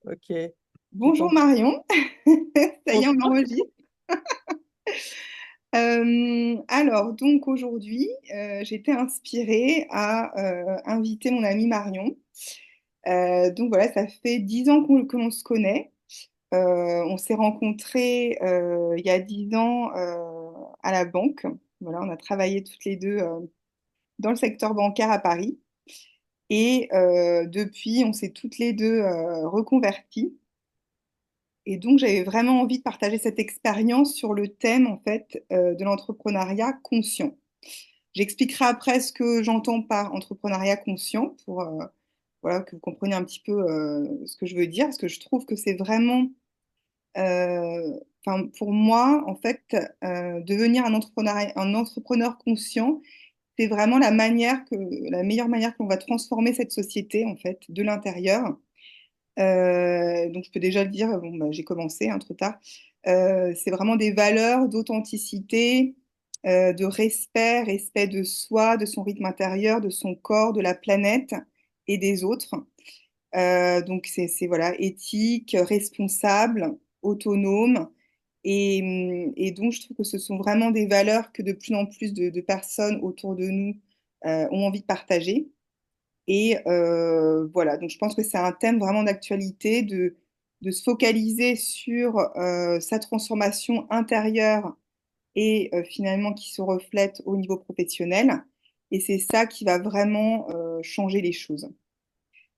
Ok. Je Bonjour comprends. Marion, ça y est, on enregistre. Alors, donc aujourd'hui, j'étais inspirée à inviter mon amie Marion. Donc voilà, ça fait 10 ans que l'on se connaît. On s'est rencontrés il y a 10 ans à la banque. Voilà, on a travaillé toutes les deux dans le secteur bancaire à Paris. Et depuis, on s'est toutes les deux reconverties. Et donc, j'avais vraiment envie de partager cette expérience sur le thème, en fait, de l'entrepreneuriat conscient. J'expliquerai après ce que j'entends par entrepreneuriat conscient pour voilà, que vous compreniez un petit peu ce que je veux dire, parce que je trouve que c'est vraiment, euh, enfin, pour moi, en fait, devenir un entrepreneur conscient, c'est vraiment la meilleure manière qu'on va transformer cette société, en fait, de l'intérieur. Donc, je peux déjà le dire, bon, bah, j'ai commencé, trop tard. C'est vraiment des valeurs d'authenticité, de respect, respect de soi, de son rythme intérieur, de son corps, de la planète et des autres. Donc, voilà, éthique, responsable, autonome. Et donc, je trouve que ce sont vraiment des valeurs que de plus en plus de personnes autour de nous ont envie de partager. Et voilà, donc je pense que c'est un thème vraiment d'actualité de se focaliser sur sa transformation intérieure et finalement qui se reflète au niveau professionnel. Et c'est ça qui va vraiment changer les choses.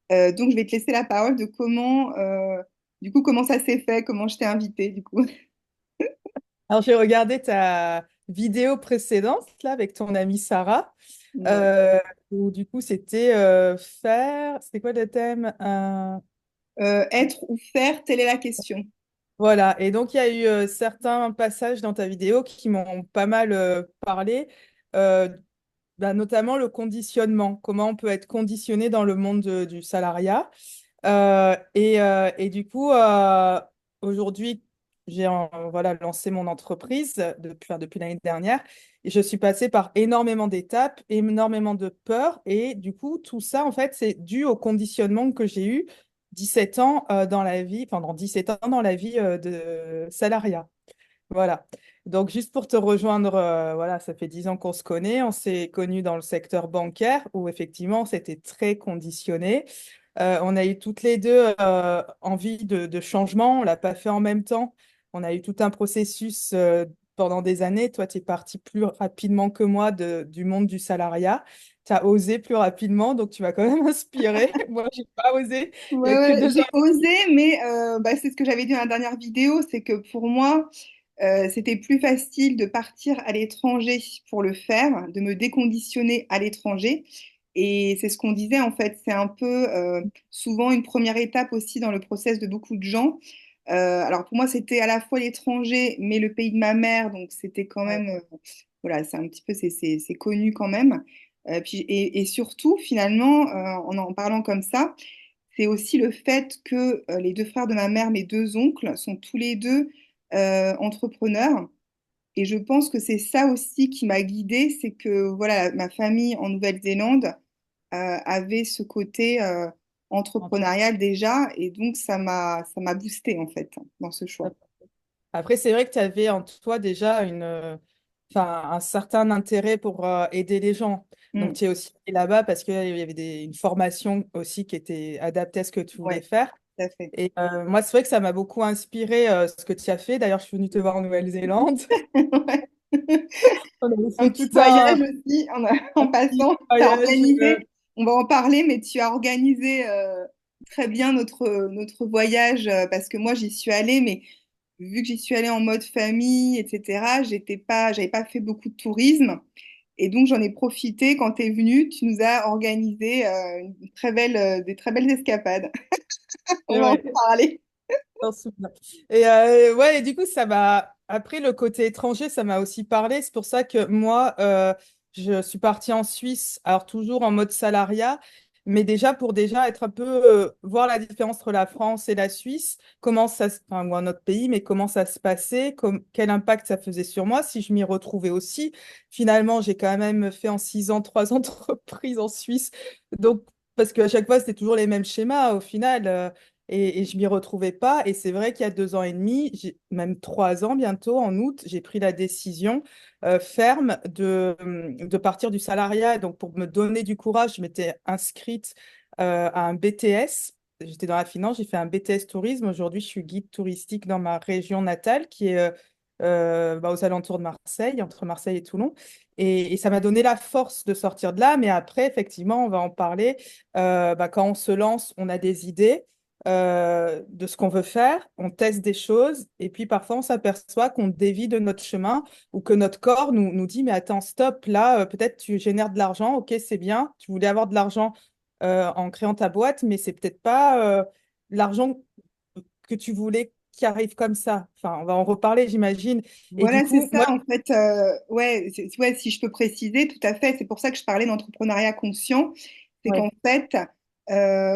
Donc je vais te laisser la parole de du coup, comment ça s'est fait, comment je t'ai invitée, du coup. Alors, j'ai regardé ta vidéo précédente là avec ton amie Sarah, Ouais. euh, où du coup c'était faire. C'était quoi le thème? Être ou faire, telle est la question. Voilà. Et donc il y a eu certains passages dans ta vidéo qui m'ont pas mal parlé. Euh, Bah, notamment le conditionnement, comment on peut être conditionné dans le monde du salariat. Et du coup, aujourd'hui, voilà, lancé mon entreprise depuis l'année dernière et je suis passée par énormément d'étapes, énormément de peurs. Et du coup, tout ça, en fait, c'est dû au conditionnement que j'ai eu 17 ans dans la vie, pendant 17 ans dans la vie de salariat. Voilà. Donc, juste pour te rejoindre, voilà, ça fait 10 ans qu'on se connaît. On s'est connus dans le secteur bancaire où effectivement, c'était très conditionné. On a eu toutes les deux envie de changement. On l'a pas fait en même temps. On a eu tout un processus pendant des années. Toi, tu es parti plus rapidement que moi du monde du salariat. Tu as osé plus rapidement, donc tu m'as quand même inspiré. Moi, j'ai pas osé. Il y Ouais, a que ouais, deux j'ai ans. osé, mais bah, c'est ce que j'avais dit dans la dernière vidéo, c'est que pour moi, c'était plus facile de partir à l'étranger pour le faire, de me déconditionner à l'étranger. Et c'est ce qu'on disait, en fait, c'est un peu souvent une première étape aussi dans le process de beaucoup de gens. Alors pour moi, c'était à la fois l'étranger, mais le pays de ma mère, donc c'était quand Ouais. même, voilà, c'est un petit peu, c'est connu quand même. Et surtout, finalement, en parlant comme ça, c'est aussi le fait que les deux frères de ma mère, mes deux oncles, sont tous les deux entrepreneurs. Et je pense que c'est ça aussi qui m'a guidée, c'est que voilà, ma famille en Nouvelle-Zélande avait ce côté entrepreneurial déjà, et donc ça m'a boosté en fait dans ce choix. Après, c'est vrai que tu avais en toi déjà enfin, un certain intérêt pour aider les gens. Donc, Mm, tu es aussi allé là-bas parce qu'il y avait une formation aussi qui était adaptée à ce que tu voulais ouais, faire. tout à fait. Et moi, c'est vrai que ça m'a beaucoup inspiré ce que tu as fait. D'ailleurs, je suis venue te voir en Nouvelle-Zélande. Ouais. On avait Un fait petit tout voyage aussi un en petit passant. Tu as voyage. organisé, on va en parler, mais tu as organisé très bien notre voyage parce que moi j'y suis allée, mais vu que j'y suis allée en mode famille, etc., j'avais pas fait beaucoup de tourisme. Et donc j'en ai profité quand tu es venu, tu nous as organisé des très belles escapades. On C'est va en vrai. parler. J'en souviens. Et ouais, et du coup, ça m'a. Après, le côté étranger, ça m'a aussi parlé. C'est pour ça que moi, je suis partie en Suisse, alors toujours en mode salariat, mais déjà pour déjà être un peu. Voir la différence entre la France et la Suisse, comment ça se. Enfin, ou un autre pays, mais comment ça se passait, quel impact ça faisait sur moi, si je m'y retrouvais aussi. Finalement, j'ai quand même fait en 6 ans, 3 entreprises en Suisse. Donc, parce qu'à chaque fois, c'était toujours les mêmes schémas au final. et je m'y retrouvais pas. Et c'est vrai qu'il y a 2 ans et demi, même 3 ans bientôt, en août, j'ai pris la décision ferme de partir du salariat. Donc, pour me donner du courage, je m'étais inscrite à un BTS. J'étais dans la finance, j'ai fait un BTS tourisme. Aujourd'hui, je suis guide touristique dans ma région natale, qui est aux alentours de Marseille, entre Marseille et Toulon. Et ça m'a donné la force de sortir de là. Mais après, effectivement, on va en parler. Quand on se lance, on a des idées de ce qu'on veut faire, on teste des choses, et puis parfois on s'aperçoit qu'on dévie de notre chemin ou que notre corps nous dit, mais attends, stop, là, peut-être tu génères de l'argent, ok, c'est bien, tu voulais avoir de l'argent en créant ta boîte, mais c'est peut-être pas l'argent que tu voulais qui arrive comme ça. Enfin, on va en reparler, j'imagine. Et du Voilà, c'est coup, moi, ça, en fait. Ouais, ouais, si je peux préciser, tout à fait. C'est pour ça que je parlais d'entrepreneuriat conscient. C'est ouais, qu'en fait,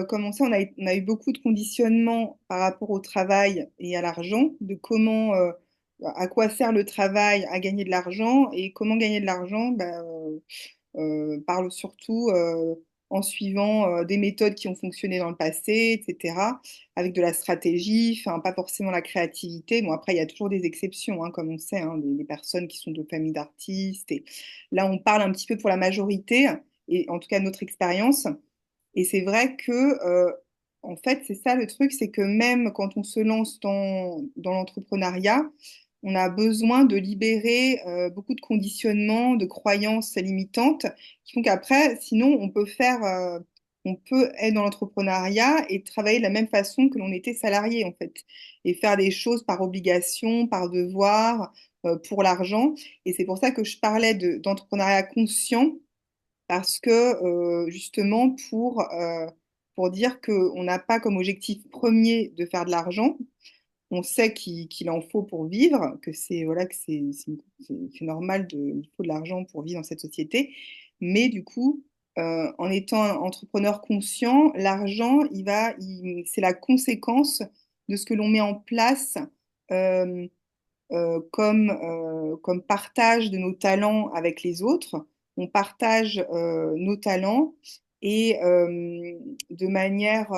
comme on sait, on a eu beaucoup de conditionnements par rapport au travail et à l'argent, de comment, à quoi sert le travail à gagner de l'argent et comment gagner de l'argent. Parle surtout en suivant des méthodes qui ont fonctionné dans le passé, etc., avec de la stratégie, enfin, pas forcément la créativité. Bon, après, il y a toujours des exceptions, hein, comme on sait, hein, des personnes qui sont de familles d'artistes. Et là, on parle un petit peu pour la majorité, et en tout cas, notre expérience. Et c'est vrai que, en fait, c'est ça le truc, c'est que même quand on se lance dans l'entrepreneuriat, on a besoin de libérer beaucoup de conditionnements, de croyances limitantes, qui font qu'après, sinon, on peut être dans l'entrepreneuriat et travailler de la même façon que l'on était salarié, en fait, et faire des choses par obligation, par devoir, pour l'argent. Et c'est pour ça que je parlais d'entrepreneuriat conscient parce que justement pour dire qu'on n'a pas comme objectif premier de faire de l'argent, on sait qu'il en faut pour vivre, que c'est voilà, que c'est normal, il faut de l'argent pour vivre dans cette société, mais du coup, en étant un entrepreneur conscient, l'argent, c'est la conséquence de ce que l'on met en place euh, comme partage de nos talents avec les autres. On partage nos talents et de manière,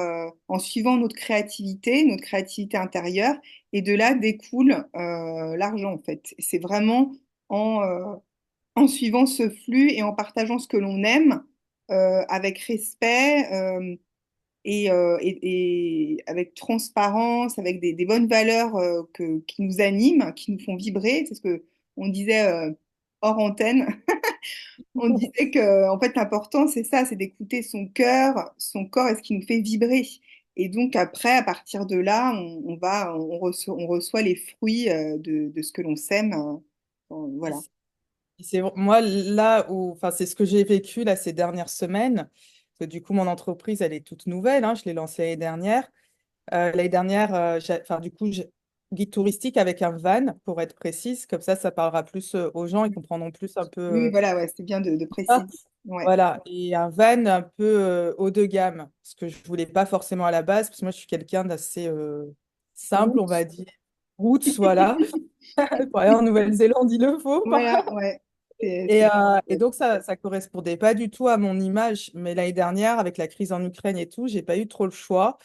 en suivant notre créativité intérieure, et de là découle l'argent en fait. C'est vraiment en, euh, en suivant ce flux et en partageant ce que l'on aime avec respect. Et avec transparence, avec des bonnes valeurs qui nous animent, qui nous font vibrer. C'est ce que on disait hors antenne. On disait que en fait l'important c'est ça, c'est d'écouter son cœur, son corps et ce qui nous fait vibrer. Et donc après, à partir de là, on reçoit les fruits de ce que l'on sème. Voilà. moi là où, enfin, c'est ce que j'ai vécu là ces dernières semaines. Parce que du coup, mon entreprise, elle est toute nouvelle, hein, je l'ai lancée l'année dernière. L'année dernière, enfin, du coup, guide touristique avec un van, pour être précise. Comme ça parlera plus aux gens, ils comprendront plus un peu Oui, voilà, ouais, c'est bien de ça. préciser. Ouais. Voilà, et un van un peu haut de gamme, ce que je voulais pas forcément à la base, parce que moi, je suis quelqu'un d'assez simple, on va Route. dire. Roots, voilà. Pour aller en Nouvelle-Zélande, il le faut. Voilà, ouais. Et donc, ça correspondait pas du tout à mon image. Mais l'année dernière, avec la crise en Ukraine et tout, j'ai pas eu trop le choix.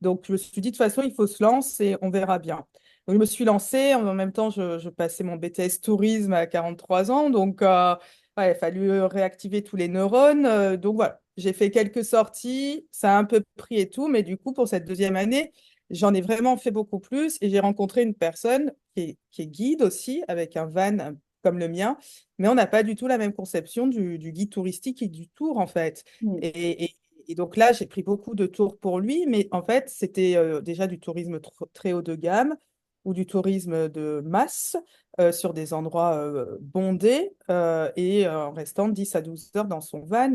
Donc, je me suis dit, de toute façon, il faut se lancer, on verra bien. Donc, je me suis lancée. En même temps, je passais mon BTS tourisme à 43 ans. Donc, ouais, il a fallu réactiver tous les neurones. Donc, voilà, j'ai fait quelques sorties. Ça a un peu pris et tout. Mais du coup, pour cette deuxième année, j'en ai vraiment fait beaucoup plus. Et j'ai rencontré une personne qui est guide aussi, avec un van comme le mien. Mais on n'a pas du tout la même conception du guide touristique et du tour, en fait. Mm. Et donc là, j'ai pris beaucoup de tours pour lui, mais en fait, c'était déjà du tourisme très haut de gamme ou du tourisme de masse sur des endroits bondés et en restant 10 à 12 heures dans son van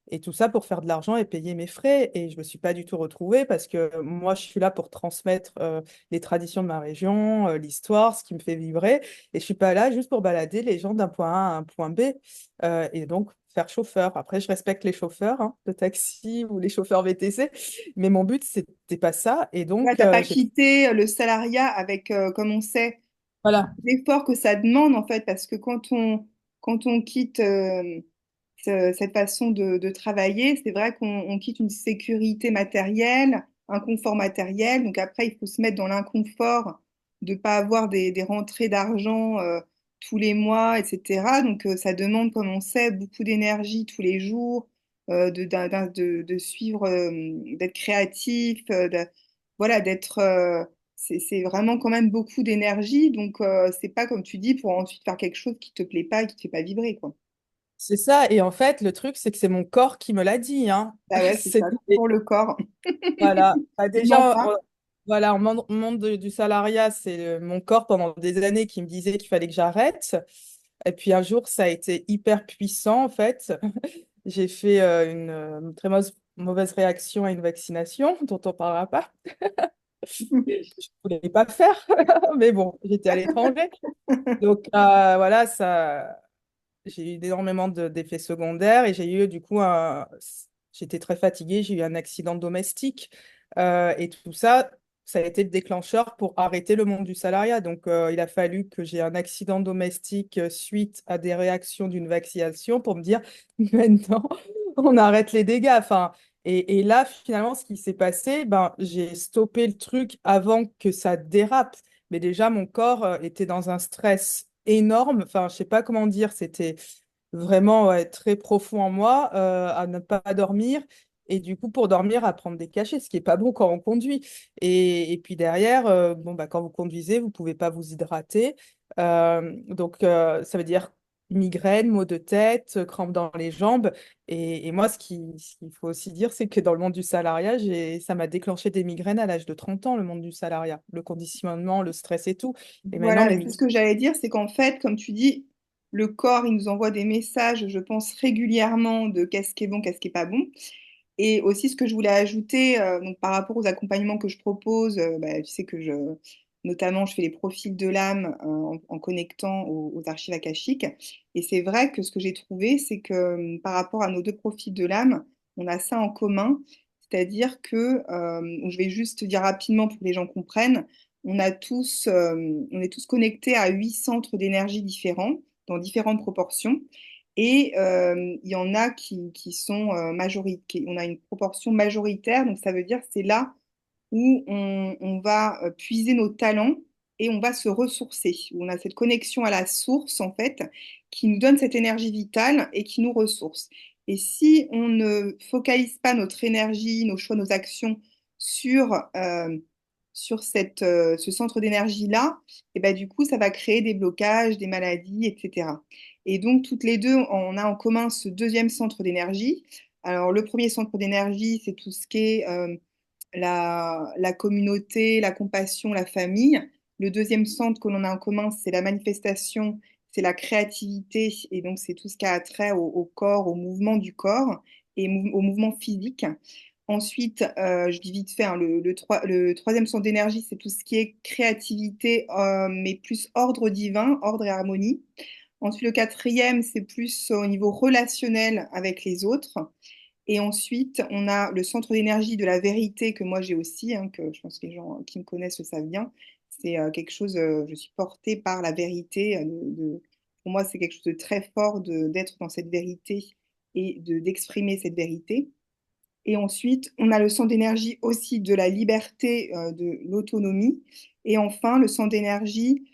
et tout ça pour faire de l'argent et payer mes frais. Et je ne me suis pas du tout retrouvée parce que moi, je suis là pour transmettre les traditions de ma région, l'histoire, ce qui me fait vibrer. Et je suis pas là juste pour balader les gens d'un point A à un point B. Et donc, faire chauffeur. Après, je respecte les chauffeurs hein, de taxi ou les chauffeurs VTC, mais mon but, c'était pas ça. Et Ouais, donc, t'as pas j'ai... quitté le salariat avec, comme on sait, Voilà. l'effort que ça demande en fait, parce que quand on quitte cette façon de travailler, c'est vrai qu'on quitte une sécurité matérielle, un confort matériel. Donc après, il faut se mettre dans l'inconfort de ne pas avoir des rentrées d'argent tous les mois, etc. Donc ça demande, comme on sait, beaucoup d'énergie tous les jours, de suivre, d'être créatif, voilà, c'est vraiment quand même beaucoup d'énergie. Donc c'est pas comme tu dis pour ensuite faire quelque chose qui te plaît pas, et qui te fait pas vibrer, quoi. C'est ça. Et en fait, le truc, c'est que c'est mon corps qui me l'a dit, hein. Ah ouais, c'est ça, C'était, pour le corps. voilà. Bah, Il ment déjà, pas. voilà, en monde du salariat, c'est mon corps pendant des années qui me disait qu'il fallait que j'arrête. Et puis un jour, ça a été hyper puissant, en fait. J'ai fait une très mauvaise réaction à une vaccination dont on ne parlera pas. Je ne voulais pas faire, mais bon, j'étais à l'étranger. Donc voilà, ça, j'ai eu énormément d'effets secondaires et j'ai eu du coup j'étais très fatiguée, j'ai eu un accident domestique et tout ça, ça a été le déclencheur pour arrêter le monde du salariat. Donc il a fallu que j'ai un accident domestique suite à des réactions d'une vaccination pour me dire maintenant on arrête les dégâts. Enfin, et là finalement ce qui s'est passé, ben j'ai stoppé le truc avant que ça dérape. Mais déjà, mon corps était dans un stress énorme. Enfin, je sais pas comment dire, c'était vraiment ouais, très profond en moi, à ne pas dormir. Et du coup, pour dormir, à prendre des cachets, ce qui est pas bon quand on conduit. Et puis derrière, bon, bah, quand vous conduisez, vous pouvez pas vous hydrater. Donc, ça veut dire migraine, maux de tête, crampes dans les jambes. Et moi, ce qu'il faut aussi dire, c'est que dans le monde du salariat, ça m'a déclenché des migraines à l'âge de 30 ans, le monde du salariat, le conditionnement, le stress et tout. Et maintenant, Voilà, mes mais c'est ce migraines. que j'allais dire, c'est qu'en fait, comme tu dis, le corps, il nous envoie des messages, je pense, régulièrement de qu'est-ce qui est bon, qu'est-ce qui est pas bon. Et aussi, ce que je voulais ajouter, donc par rapport aux accompagnements que je propose, bah, tu sais que notamment, je fais les profils de l'âme en connectant aux archives akashiques. Et c'est vrai que ce que j'ai trouvé, c'est que par rapport à nos deux profils de l'âme, on a ça en commun. C'est-à-dire que, je vais juste dire rapidement pour que les gens comprennent, on est tous connectés à 8 centres d'énergie différents, dans différentes proportions. Et il y en a qui sont majoritaires. On a une proportion majoritaire, donc ça veut dire que c'est là où on va puiser nos talents et on va se ressourcer. Où on a cette connexion à la source, en fait, qui nous donne cette énergie vitale et qui nous ressource. Et si on ne focalise pas notre énergie, nos choix, nos actions sur, sur ce centre d'énergie-là, et ben, du coup, ça va créer des blocages, des maladies, etc. Et donc, toutes les deux, on a en commun ce deuxième centre d'énergie. Alors, le premier centre d'énergie, c'est tout ce qui est la communauté, la compassion, la famille. Le deuxième centre que l'on a en commun, c'est la manifestation, c'est la créativité, et donc c'est tout ce qui a trait au corps, au mouvement du corps et au mouvement physique. Ensuite, je dis vite fait, hein, le troisième centre d'énergie, c'est tout ce qui est créativité, mais plus ordre divin, ordre et harmonie. Ensuite, le quatrième, c'est plus au niveau relationnel avec les autres. Et ensuite, on a le centre d'énergie de la vérité que moi j'ai aussi, hein, que je pense que les gens qui me connaissent le savent bien. C'est quelque chose, je suis portée par la vérité. Pour moi, c'est quelque chose de très fort d'être dans cette vérité et d'exprimer cette vérité. Et ensuite, on a le centre d'énergie aussi de la liberté, de l'autonomie. Et enfin, le centre d'énergie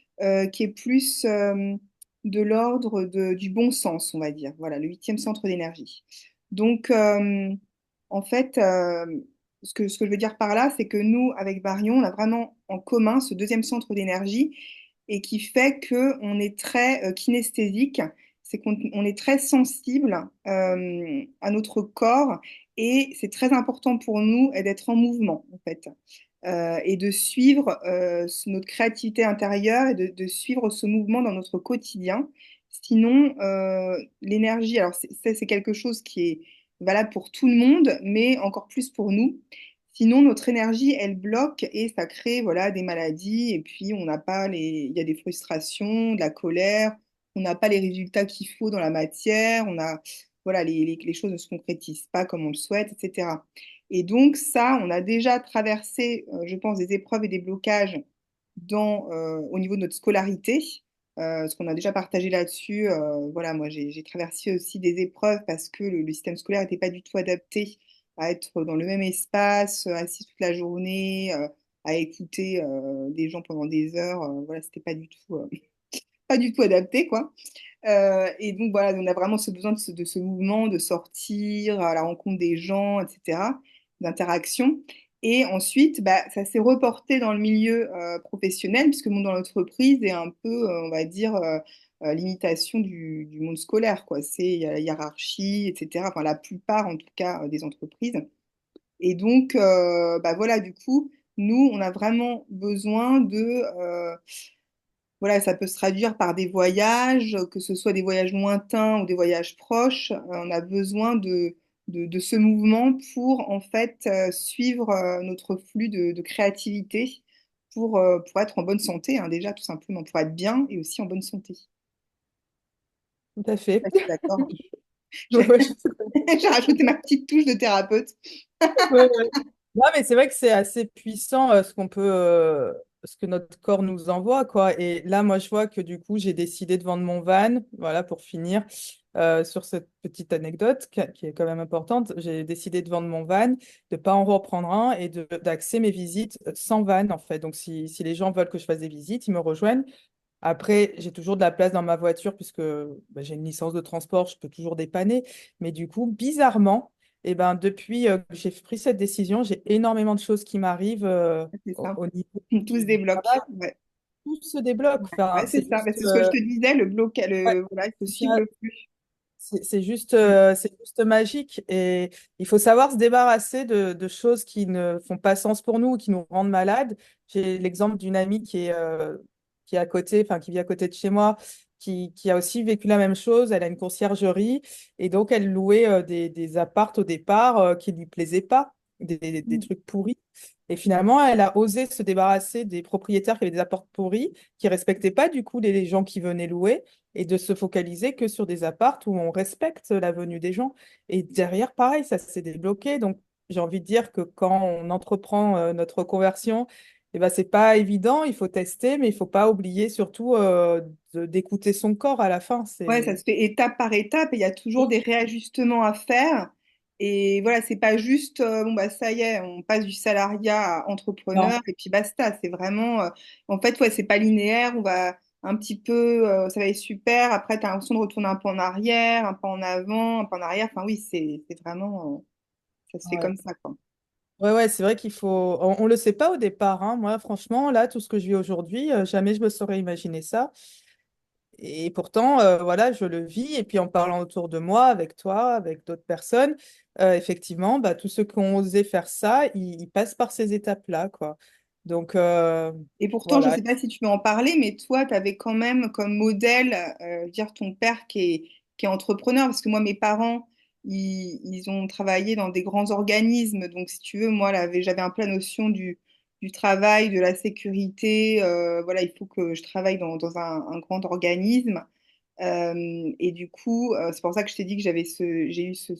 qui est plus de l'ordre du bon sens, on va dire. Voilà, le huitième centre d'énergie. Donc, en fait, ce que je veux dire par là, c'est que nous, avec Varion, on a vraiment en commun ce deuxième centre d'énergie et qui fait qu'on est très kinesthésique, c'est qu'on est très sensible à notre corps et c'est très important pour nous d'être en mouvement, en fait, et de suivre notre créativité intérieure et de suivre ce mouvement dans notre quotidien. Sinon, l'énergie, alors c'est quelque chose qui est valable pour tout le monde, mais encore plus pour nous. Sinon, notre énergie, elle bloque et ça crée voilà, des maladies. Et puis, on n'a pas il y a des frustrations, de la colère, on n'a pas les résultats qu'il faut dans la matière, on a, voilà, les choses ne se concrétisent pas comme on le souhaite, etc. Et donc, ça, on a déjà traversé, je pense, des épreuves et des blocages au niveau de notre scolarité. Ce qu'on a déjà partagé là-dessus. Voilà, moi, j'ai traversé aussi des épreuves parce que le système scolaire n'était pas du tout adapté à être dans le même espace, assis toute la journée, à écouter des gens pendant des heures. Voilà, c'était pas du tout adapté, quoi. Et donc voilà, on a vraiment ce besoin de ce mouvement, de sortir à la rencontre des gens, etc., d'interaction. Et ensuite, bah, ça s'est reporté dans le milieu professionnel, puisque le monde dans l'entreprise est un peu, on va dire, l'imitation du monde scolaire, quoi. C'est hiérarchie, etc. Enfin, la plupart, en tout cas, des entreprises. Et donc, bah voilà, du coup, nous, on a vraiment besoin voilà, ça peut se traduire par des voyages, que ce soit des voyages lointains ou des voyages proches. On a besoin de ce mouvement pour en fait suivre notre flux de créativité pour être en bonne santé, hein, déjà tout simplement, pour être bien et aussi en bonne santé. Tout à fait. Je suis d'accord. Ouais, J'ai ouais, j'ai rajouté ma petite touche de thérapeute. ouais, ouais. Non, mais c'est vrai que c'est assez puissant ce que notre corps nous envoie, quoi. Et là, moi, je vois que du coup, j'ai décidé de vendre mon van, voilà, pour finir sur cette petite anecdote qui est quand même importante. J'ai décidé de vendre mon van, de pas en reprendre un et d'axer mes visites sans van, en fait. Donc, si les gens veulent que je fasse des visites, ils me rejoignent. Après, j'ai toujours de la place dans ma voiture puisque bah, j'ai une licence de transport, je peux toujours dépanner. Mais du coup, bizarrement, eh ben, depuis que j'ai pris cette décision, j'ai énormément de choses qui m'arrivent C'est ça. au niveau Tout se du travail. débloque. Ouais, Tout se débloque. Enfin, ouais, c'est c'est ça. Bah, juste, c'est ce que je te disais, le bloc, ouais, voilà, il faut c'est suivre ça. le flux. Mm. C'est juste magique et il faut savoir se débarrasser de choses qui ne font pas sens pour nous ou qui nous rendent malades. J'ai l'exemple d'une amie qui est à côté, enfin qui vit à côté de chez moi, qui a aussi vécu la même chose. Elle a une conciergerie et donc elle louait des appartes au départ qui lui plaisaient pas, des Mm. trucs pourris. Et finalement, elle a osé se débarrasser des propriétaires qui avaient des appartes pourris, qui respectaient pas du coup les gens qui venaient louer et de se focaliser que sur des appartes où on respecte la venue des gens. Et derrière, pareil, ça s'est débloqué. Donc, j'ai envie de dire que quand on entreprend notre conversion, eh ben, c'est pas évident, il faut tester, mais il faut pas oublier surtout d'écouter son corps à la fin. Ouais, ça C'est se fait étape par étape et il y a toujours oui, des réajustements à faire. Et voilà, c'est pas juste, bon, bah, ça y est, on passe du salariat à non. entrepreneur et puis basta. C'est vraiment, en fait, ouais, c'est pas linéaire. On va un petit peu, ça va être super. Après, tu as l'impression de retourner un peu en arrière, un peu en avant, un peu en arrière. Enfin, oui, c'est vraiment, ça se fait Ouais. comme ça, quoi. Ouais, ouais, c'est vrai qu'il faut. On le sait pas au départ, hein. Moi, franchement, là, tout ce que je vis aujourd'hui, jamais je me serais imaginé ça. Et pourtant, voilà, je le vis. Et puis en parlant autour de moi, avec toi, avec d'autres personnes, effectivement, bah, tous ceux qui ont osé faire ça, ils passent par ces étapes-là, quoi. Donc, Et pourtant, je ne voilà. sais pas si tu veux en parler, mais toi, tu avais quand même comme modèle, dire ton père qui est entrepreneur, parce que moi, mes parents, ils ont travaillé dans des grands organismes. Donc, si tu veux, moi, là, j'avais un peu la notion du travail, de la sécurité. Voilà, il faut que je travaille dans un grand organisme. Et du coup, c'est pour ça que je t'ai dit que j'ai eu Ça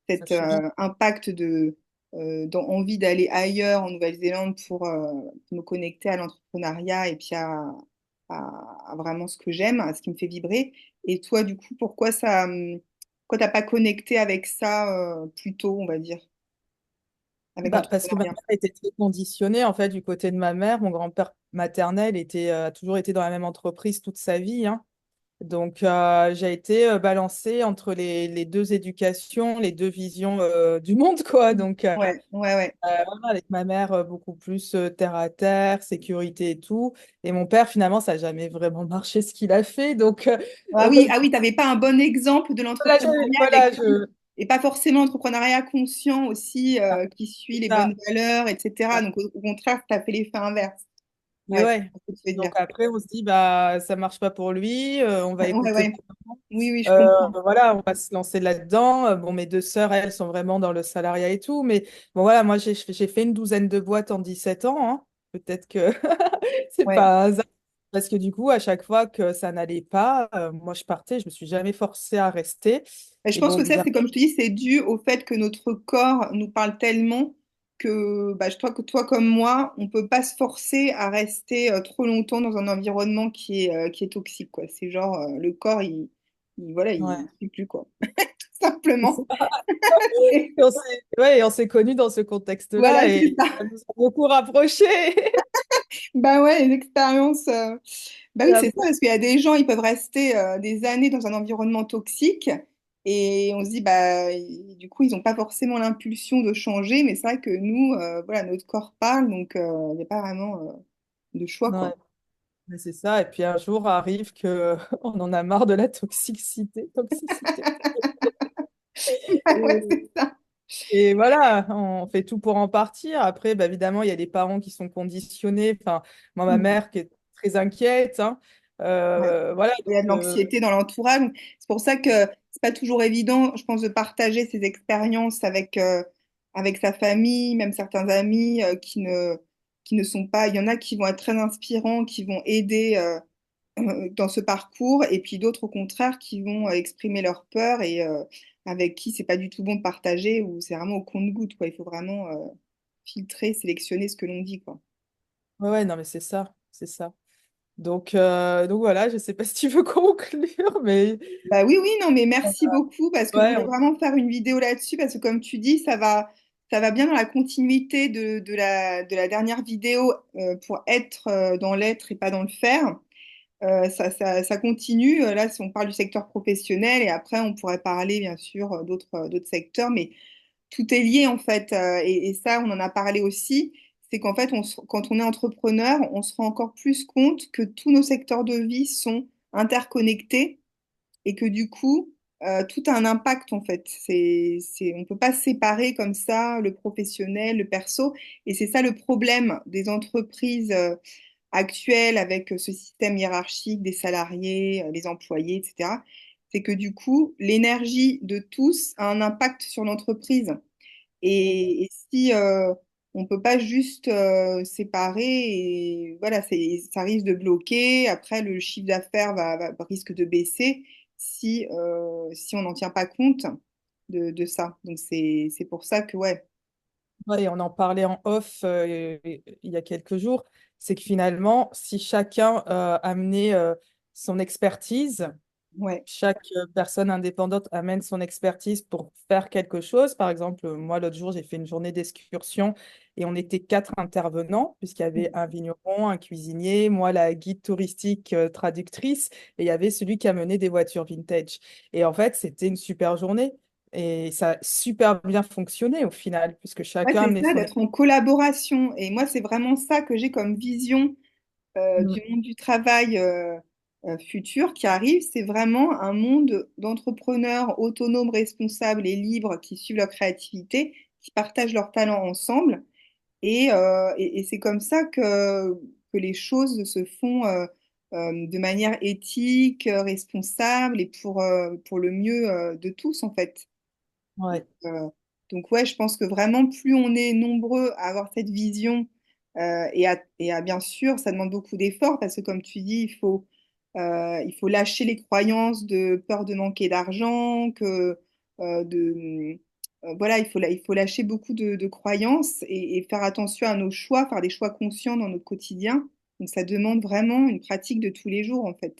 cet cheville. impact d'envie d'aller ailleurs en Nouvelle-Zélande pour me connecter à l'entrepreneuriat et puis à vraiment ce que j'aime, à ce qui me fait vibrer. Et toi, du coup, pourquoi t'as pas connecté avec ça plus tôt, on va dire, avec Bah, parce que ma l'entrepreneuriat? mère était très conditionnée, en fait, du côté de ma mère. Mon grand-père maternel a toujours été dans la même entreprise toute sa vie, hein. Donc, j'ai été balancée entre les deux éducations, les deux visions du monde, quoi. Donc, Ouais, ouais, ouais. voilà, avec ma mère, beaucoup plus terre à terre, sécurité et tout. Et mon père, finalement, ça n'a jamais vraiment marché ce qu'il a fait. Donc, Ah oui, t'avais pas un bon exemple de voilà, l'entrepreneuriat avec voilà, lui, et pas forcément l'entrepreneuriat conscient aussi, qui suit c'est les bonnes ça. valeurs, etc. Donc, au contraire, t'as fait l'effet inverse. Mais Ouais, ouais. c'est ce que tu veux Donc dire. après, on se dit, bah, ça marche pas pour lui, on va Ouais, écouter. ouais. Oui, oui, je comprends. Voilà, on va se lancer là-dedans. Bon, mes deux sœurs, elles, sont vraiment dans le salariat et tout. Mais bon, voilà, moi, j'ai fait une douzaine de boîtes en 17 ans, hein. Peut-être que c'est Ouais. pas un hasard. Parce que du coup, à chaque fois que ça n'allait pas, moi, je partais. Je me suis jamais forcée à rester. Et je Et pense bon, que ça, bien, c'est comme je te dis, c'est dû au fait que notre corps nous parle tellement que, bah, je crois que toi comme moi, on peut pas se forcer à rester trop longtemps dans un environnement qui est toxique, quoi. C'est genre, le corps, voilà, Ouais. il ne suit plus, quoi. C'est ça. Simplement. Ouais, et on s'est connus dans ce Voilà, contexte-là c'est et ça. ça nous a beaucoup rapprochés. Bah ouais, une expérience. Bah Et oui, c'est ça, après, parce qu'il y a des gens, ils peuvent rester des années dans un environnement toxique et on se dit, bah, du coup, ils n'ont pas forcément l'impulsion de changer, mais c'est vrai que nous, voilà, notre corps parle, donc il n'y a pas vraiment de choix, ouais, quoi. mais c'est ça. Et puis un jour arrive que on en a marre de la toxicité, toxicité. Ouais, Et, c'est ça. et voilà, on fait tout pour en partir. Après, bah, évidemment, il y a des parents qui sont conditionnés. Enfin, moi, ma Mm. mère qui est très inquiète, hein. Ouais. Voilà, Il y a de donc, l'anxiété dans l'entourage. C'est pour ça que c'est pas toujours évident, je pense, de partager ses expériences avec sa famille, même certains amis qui ne sont pas. Il y en a qui vont être très inspirants, qui vont aider dans ce parcours, et puis d'autres, au contraire, qui vont exprimer leur peur et avec qui c'est pas du tout bon de partager, ou c'est vraiment au compte-goutte, quoi. Il faut vraiment filtrer, sélectionner ce que l'on dit, quoi. ouais, ouais, non, mais c'est ça, c'est ça. Donc voilà, je sais pas si tu veux conclure, mais Bah oui, oui, non, mais merci beaucoup parce que je ouais, voulais vraiment faire une vidéo là-dessus parce que comme tu dis, ça va bien dans la continuité de la dernière vidéo pour être dans l'être et pas dans le faire. Ça continue. Là, si on parle du secteur professionnel et après, on pourrait parler bien sûr d'autres secteurs, mais tout est lié en fait. Et ça, on en a parlé aussi. C'est qu'en fait, quand on est entrepreneur, on se rend encore plus compte que tous nos secteurs de vie sont interconnectés et que du coup, tout a un impact en fait. On ne peut pas séparer comme ça le professionnel, le perso. Et c'est ça le problème des entreprises actuelles avec ce système hiérarchique des salariés, les employés, etc. C'est que du coup, l'énergie de tous a un impact sur l'entreprise. Et si on ne peut pas juste séparer, et voilà, ça risque de bloquer. Après, le chiffre d'affaires risque de baisser si on n'en tient pas compte de ça. Donc, c'est pour ça que, ouais, ouais, on en parlait en off il y a quelques jours, c'est que finalement, si chacun amenait son expertise, ouais. chaque personne indépendante amène son expertise pour faire quelque chose. Par exemple, moi, l'autre jour, j'ai fait une journée d'excursion et on était 4 intervenants, puisqu'il y avait un vigneron, un cuisinier, moi, la guide touristique traductrice, et il y avait celui qui amenait des voitures vintage. Et en fait, c'était une super journée. Et ça a super bien fonctionné au final, puisque Ouais, chacun c'est amenait ça, son d'être en collaboration. Et moi, c'est vraiment ça que j'ai comme vision du expertise. monde du travail futur qui arrive. C'est vraiment un monde d'entrepreneurs autonomes, responsables et libres qui suivent leur créativité, qui partagent leurs talents ensemble. Et c'est comme ça que les choses se font de manière éthique, responsable et pour le mieux de tous, en fait. Ouais, Euh, donc ouais, je pense que vraiment, plus on est nombreux à avoir cette vision bien sûr, ça demande beaucoup d'efforts parce que comme tu dis, il faut lâcher les croyances de peur de manquer d'argent, voilà, il faut lâcher beaucoup de croyances et faire attention à nos choix, faire des choix conscients dans notre quotidien. Donc ça demande vraiment une pratique de tous les jours en fait.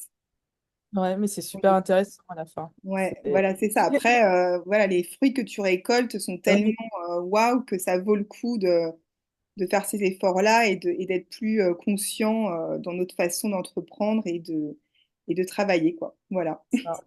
ouais, mais c'est super intéressant à la fin. Ouais, C'est... voilà, c'est ça. Après, voilà, les fruits que tu récoltes sont tellement Oui, waouh que ça vaut le coup de faire ces efforts-là et d'être plus conscient dans notre façon d'entreprendre et de travailler, quoi. Voilà. ça.